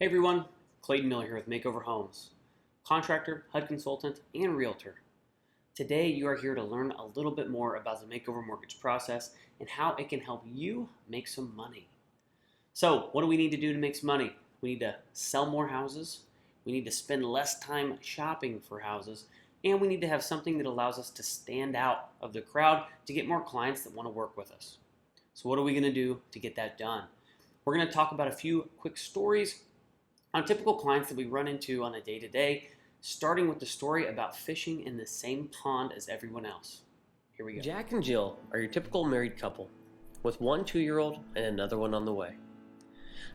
Hey everyone, Clayton Miller here with Makeover Homes, contractor, HUD consultant, and realtor. Today you are here to learn a little bit more about the Makeover Mortgage Process and how it can help you make some money. So, what do we need to do to make some money? We need to sell more houses, we need to spend less time shopping for houses, and we need to have something that allows us to stand out of the crowd to get more clients that want to work with us. So what are we going to do to get that done? We're going to talk about a few quick stories on typical clients that we run into on a day-to-day, starting with the story about fishing in the same pond as everyone else. Here we go. Jack and Jill are your typical married couple, with one 2-year-old and another one on the way.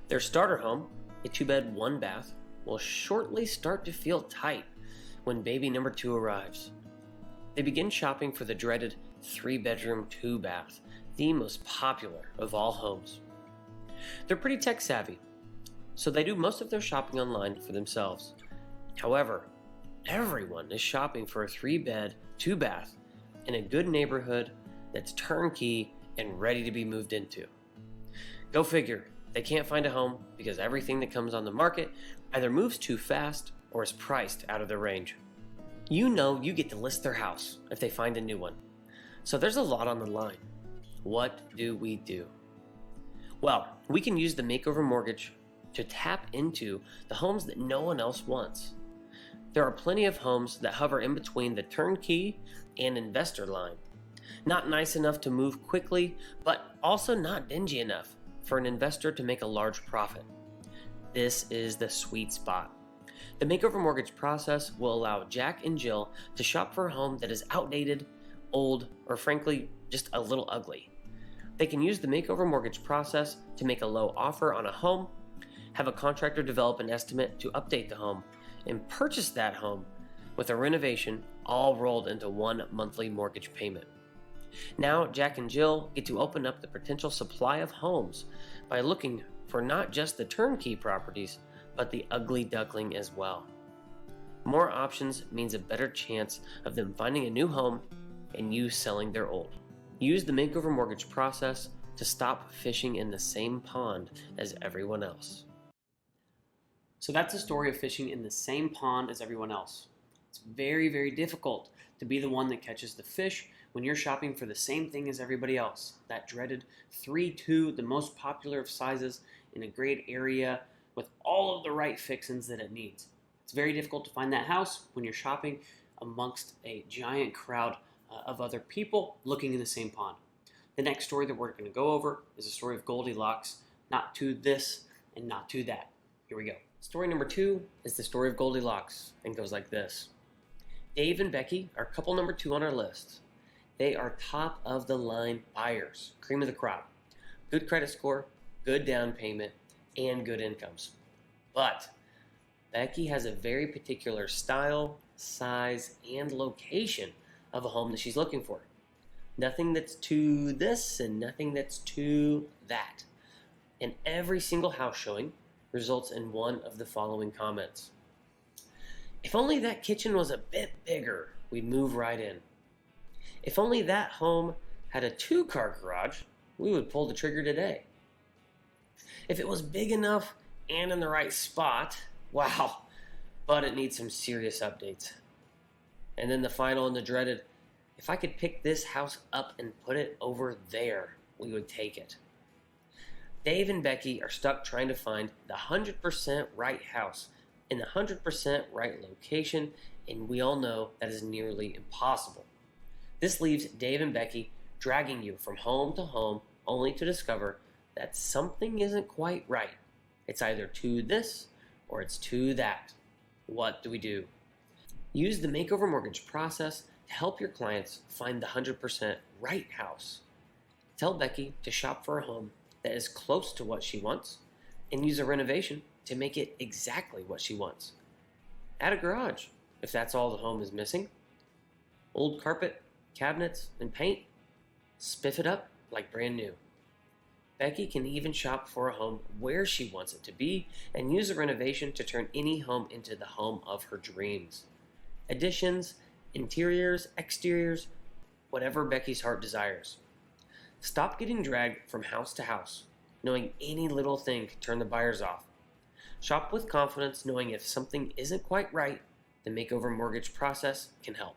Their starter home, a 2-bed, 1-bath, will shortly start to feel tight when baby number 2 arrives. They begin shopping for the dreaded 3-bedroom, 2-bath, the most popular of all homes. They're pretty tech savvy, so they do most of their shopping online for themselves. However, everyone is shopping for a 3-bed, 2-bath in a good neighborhood that's turnkey and ready to be moved into. Go figure, they can't find a home because everything that comes on the market either moves too fast or is priced out of their range. You know you get to list their house if they find a new one. So there's a lot on the line. What do we do? Well, we can use the Makeover Mortgage to tap into the homes that no one else wants. There are plenty of homes that hover in between the turnkey and investor line. Not nice enough to move quickly, but also not dingy enough for an investor to make a large profit. This is the sweet spot. The Makeover Mortgage Process will allow Jack and Jill to shop for a home that is outdated, old, or frankly, just a little ugly. They can use the Makeover Mortgage Process to make a low offer on a home, have a contractor develop an estimate to update the home, and purchase that home with a renovation all rolled into one monthly mortgage payment. Now, Jack and Jill get to open up the potential supply of homes by looking for not just the turnkey properties, but the ugly duckling as well. More options means a better chance of them finding a new home and you selling their old. Use the Makeover Mortgage Process to stop fishing in the same pond as everyone else. So that's the story of fishing in the same pond as everyone else. It's very, very difficult to be the one that catches the fish when you're shopping for the same thing as everybody else. That dreaded 3-2, the most popular of sizes in a great area with all of the right fixings that it needs. It's very difficult to find that house when you're shopping amongst a giant crowd of other people looking in the same pond. The next story that we're going to go over is the story of Goldilocks, not to this and not to that. Here we go. Story number 2 is the story of Goldilocks and goes like this. Dave and Becky are couple number 2 on our list. They are top of the line buyers, cream of the crop. Good credit score, good down payment, and good incomes. But Becky has a very particular style, size, and location of a home that she's looking for. Nothing that's to this and nothing that's to that. And every single house showing results in one of the following comments. If only that kitchen was a bit bigger, we'd move right in. If only that home had a 2-car garage, we would pull the trigger today. If it was big enough and in the right spot, wow, but it needs some serious updates. And then the final and the dreaded, if I could pick this house up and put it over there, we would take it. Dave and Becky are stuck trying to find the 100% right house in the 100% right location, and we all know that is nearly impossible. This leaves Dave and Becky dragging you from home to home only to discover that something isn't quite right. It's either to this or it's to that. What do we do? Use the Makeover Mortgage Process to help your clients find the 100% right house. Tell Becky to shop for a home that is close to what she wants and use a renovation to make it exactly what she wants. Add a garage if that's all the home is missing. Old carpet, cabinets, and paint. Spiff it up like brand new. Becky can even shop for a home where she wants it to be and use a renovation to turn any home into the home of her dreams. Additions, interiors, exteriors, whatever Becky's heart desires. Stop getting dragged from house to house, knowing any little thing could turn the buyers off. Shop with confidence, knowing if something isn't quite right, the Makeover Mortgage Process can help.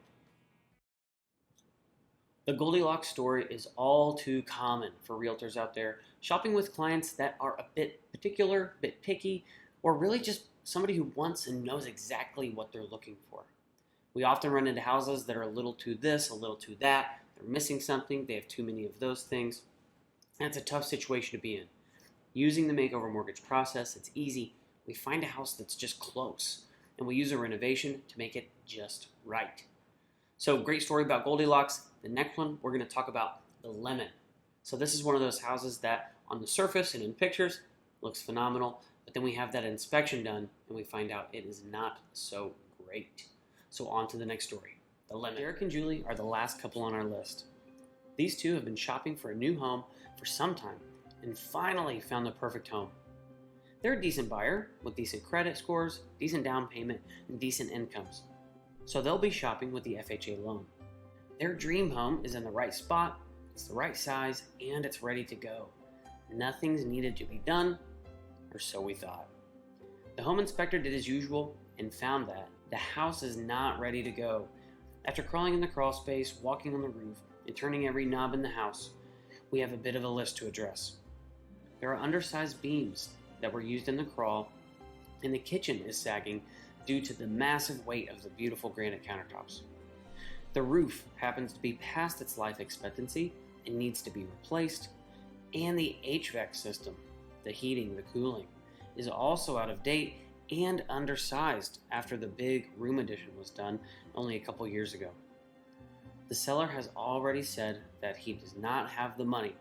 The Goldilocks story is all too common for realtors out there shopping with clients that are a bit particular, a bit picky, or really just somebody who wants and knows exactly what they're looking for. We often run into houses that are a little too this, a little too that. They're missing something, they have too many of those things. And it's a tough situation to be in. Using the Makeover Mortgage Process, it's easy. We find a house that's just close, and we use a renovation to make it just right. So, great story about Goldilocks. The next one, we're going to talk about the lemon. So this is one of those houses that on the surface and in pictures looks phenomenal, but then we have that inspection done and we find out it is not so great. So on to the next story, the lemon. Derek and Julie are the last couple on our list. These two have been shopping for a new home for some time and finally found the perfect home. They're a decent buyer with decent credit scores, decent down payment, and decent incomes. So they'll be shopping with the FHA loan. Their dream home is in the right spot, it's the right size, and it's ready to go. Nothing's needed to be done, or so we thought. The home inspector did his usual and found that the house is not ready to go. After crawling in the crawl space, walking on the roof, and turning every knob in the house, we have a bit of a list to address. There are undersized beams that were used in the crawl, and the kitchen is sagging due to the massive weight of the beautiful granite countertops. The roof happens to be past its life expectancy and needs to be replaced, and the HVAC system, the heating, the cooling, is also out of date and undersized after the big room addition was done only a couple years ago. The seller has already said that he does not have the money,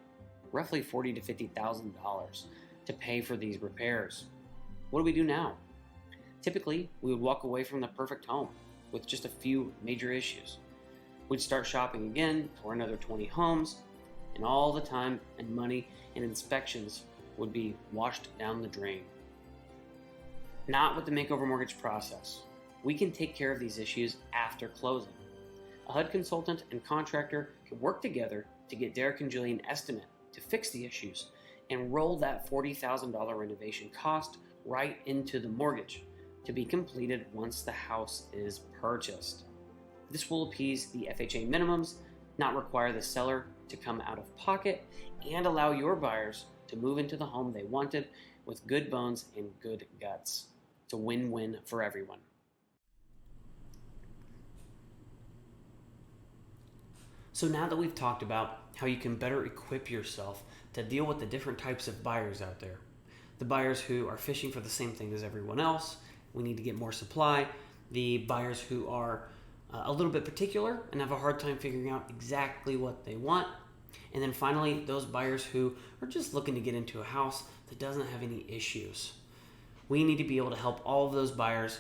roughly $40,000 to $50,000, to pay for these repairs. What do we do now? Typically, we would walk away from the perfect home with just a few major issues. We'd start shopping again for another 20 homes, and all the time and money and inspections would be washed down the drain. Not with the Makeover Mortgage Process. We can take care of these issues after closing. A HUD consultant and contractor can work together to get Derek and Julie an estimate to fix the issues and roll that $40,000 renovation cost right into the mortgage to be completed once the house is purchased. This will appease the FHA minimums, not require the seller to come out of pocket, and allow your buyers to move into the home they wanted with good bones and good guts. It's a win-win for everyone. So now that we've talked about how you can better equip yourself to deal with the different types of buyers out there, the buyers who are fishing for the same thing as everyone else, we need to get more supply, the buyers who are a little bit particular and have a hard time figuring out exactly what they want, and then finally those buyers who are just looking to get into a house that doesn't have any issues. We need to be able to help all of those buyers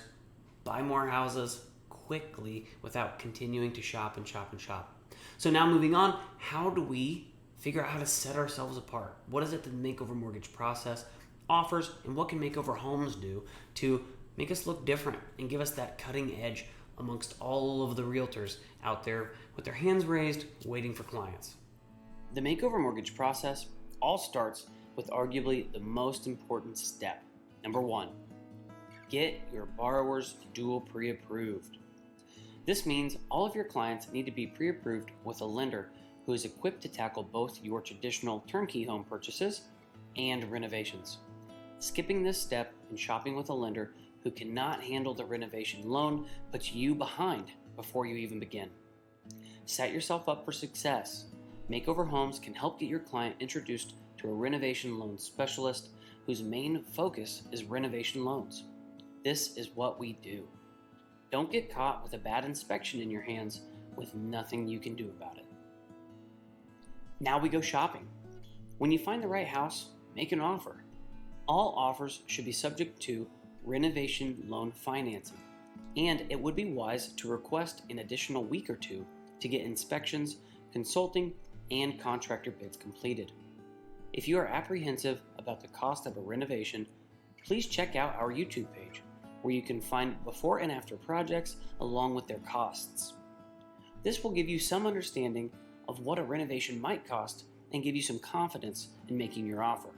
buy more houses quickly without continuing to shop and shop and shop. So now moving on, how do we figure out how to set ourselves apart? What is it that the Makeover Mortgage Process offers, and what can Makeover Homes do to make us look different and give us that cutting edge amongst all of the realtors out there with their hands raised, waiting for clients? The Makeover Mortgage Process all starts with arguably the most important step. Number one, get your borrowers dual pre-approved. This means all of your clients need to be pre-approved with a lender who is equipped to tackle both your traditional turnkey home purchases and renovations. Skipping this step and shopping with a lender who cannot handle the renovation loan puts you behind before you even begin. Set yourself up for success. Makeover Homes can help get your client introduced to a renovation loan specialist whose main focus is renovation loans. This is what we do. Don't get caught with a bad inspection in your hands with nothing you can do about it. Now we go shopping. When you find the right house, make an offer. All offers should be subject to renovation loan financing, and it would be wise to request an additional week or two to get inspections, consulting, and contractor bids completed. If you are apprehensive about the cost of a renovation, please check out our YouTube page, where you can find before and after projects along with their costs. This will give you some understanding of what a renovation might cost and give you some confidence in making your offer.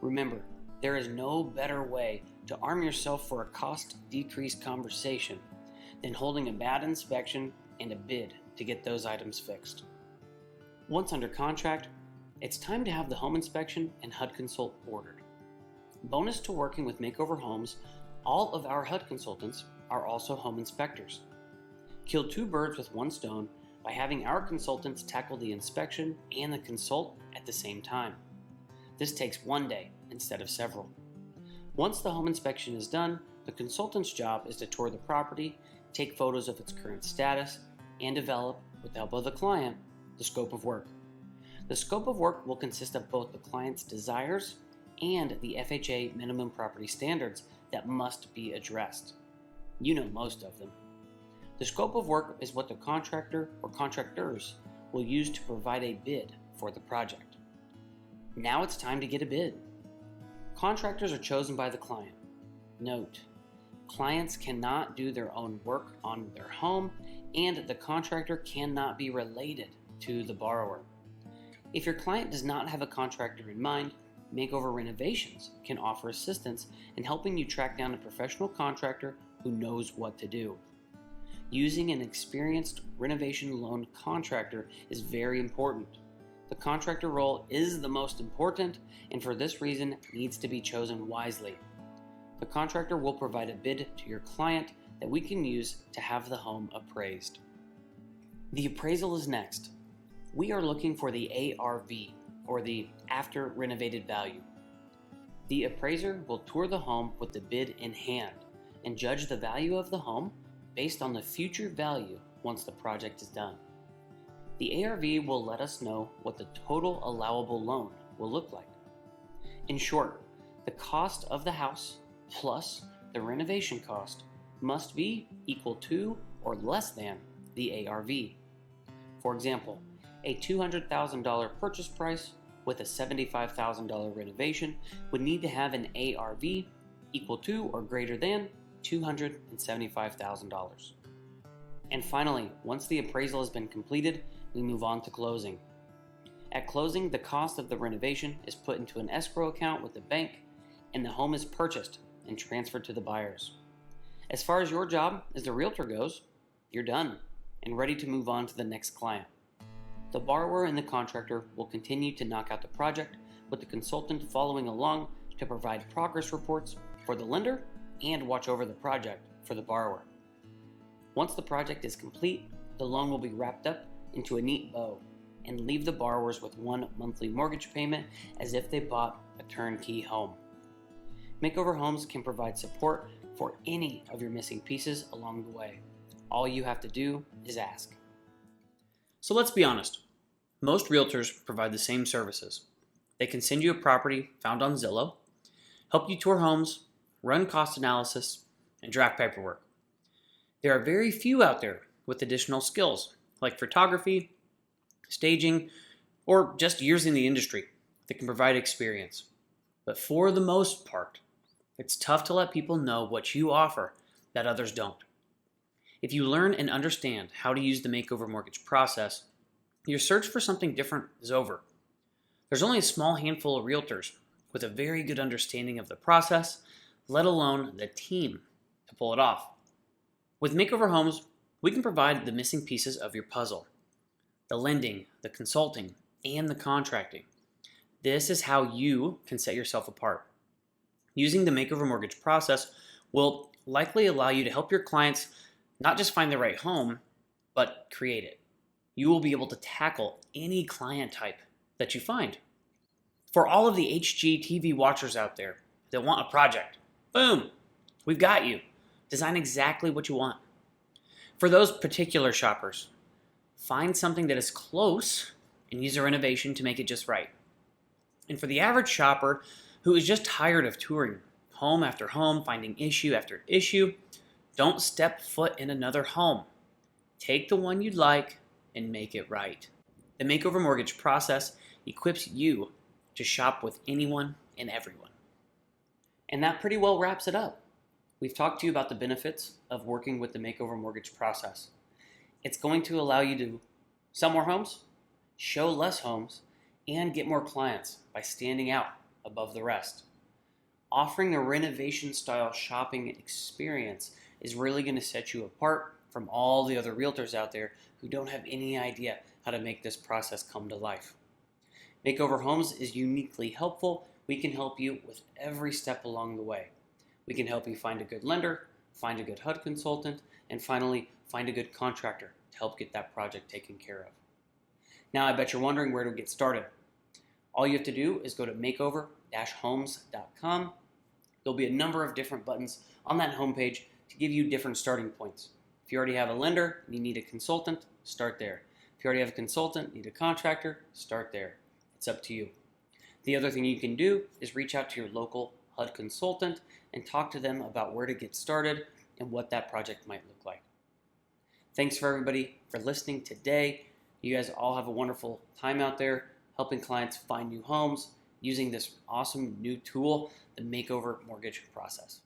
Remember, There is no better way to arm yourself for a cost decrease conversation than holding a bad inspection and a bid to get those items fixed. Once under contract, it's time to have the home inspection and HUD consult ordered. Bonus to working with Makeover Homes, all of our HUD consultants are also home inspectors. Kill two birds with one stone by having our consultants tackle the inspection and the consult at the same time. This takes one day instead of several. Once the home inspection is done, the consultant's job is to tour the property, take photos of its current status, and develop, with the help of the client, the scope of work. The scope of work will consist of both the client's desires and the FHA minimum property standards that must be addressed. You know most of them. The scope of work is what the contractor or contractors will use to provide a bid for the project. Now it's time to get a bid. Contractors are chosen by the client. Note, clients cannot do their own work on their home, and the contractor cannot be related to the borrower. If your client does not have a contractor in mind, Makeover Renovations can offer assistance in helping you track down a professional contractor who knows what to do. Using an experienced renovation loan contractor is very important. The contractor role is the most important, and for this reason needs to be chosen wisely. The contractor will provide a bid to your client that we can use to have the home appraised. The appraisal is next. We are looking for the ARV, or the after renovated value. The appraiser will tour the home with the bid in hand and judge the value of the home based on the future value once the project is done. The ARV will let us know what the total allowable loan will look like. In short, the cost of the house plus the renovation cost must be equal to or less than the ARV. For example, a $200,000 purchase price with a $75,000 renovation would need to have an ARV equal to or greater than $275,000. And finally, once the appraisal has been completed, we move on to closing. At closing, the cost of the renovation is put into an escrow account with the bank, and the home is purchased and transferred to the buyers. As far as your job as the realtor goes, you're done and ready to move on to the next client. The borrower and the contractor will continue to knock out the project, with the consultant following along to provide progress reports for the lender and watch over the project for the borrower. Once the project is complete, the loan will be wrapped up into a neat bow and leave the borrowers with one monthly mortgage payment as if they bought a turnkey home. Makeover Homes can provide support for any of your missing pieces along the way. All you have to do is ask. So let's be honest. Most realtors provide the same services. They can send you a property found on Zillow, help you tour homes, run cost analysis, and draft paperwork. There are very few out there with additional skills like photography, staging, or just years in the industry that can provide experience. But for the most part, it's tough to let people know what you offer that others don't. If you learn and understand how to use the Makeover Mortgage Process, your search for something different is over. There's only a small handful of realtors with a very good understanding of the process, let alone the team to pull it off. With Makeover Homes, we can provide the missing pieces of your puzzle: the lending, the consulting, and the contracting. This is how you can set yourself apart. Using the Makeover Mortgage Process will likely allow you to help your clients not just find the right home, but create it. You will be able to tackle any client type that you find. For all of the HGTV watchers out there that want a project, boom, we've got you. Design exactly what you want. For those particular shoppers, find something that is close and use a renovation to make it just right. And for the average shopper who is just tired of touring home after home, finding issue after issue, don't step foot in another home. Take the one you'd like and make it right. The Makeover Mortgage Process equips you to shop with anyone and everyone. And that pretty well wraps it up. We've talked to you about the benefits of working with the Makeover Mortgage Process. It's going to allow you to sell more homes, show less homes, and get more clients by standing out above the rest. Offering a renovation style shopping experience is really going to set you apart from all the other realtors out there who don't have any idea how to make this process come to life. Makeover Homes is uniquely helpful. We can help you with every step along the way. We can help you find a good lender, find a good HUD consultant, and finally find a good contractor to help get that project taken care of. Now I bet you're wondering where to get started. All you have to do is go to makeover-homes.com. There'll be a number of different buttons on that homepage to give you different starting points. If you already have a lender and you need a consultant, start there. If you already have a consultant, need a contractor, start there. It's up to you. The other thing you can do is reach out to your local HUD consultant and talk to them about where to get started and what that project might look like. Thanks for everybody for listening today. You guys all have a wonderful time out there helping clients find new homes using this awesome new tool, the Makeover Mortgage Process.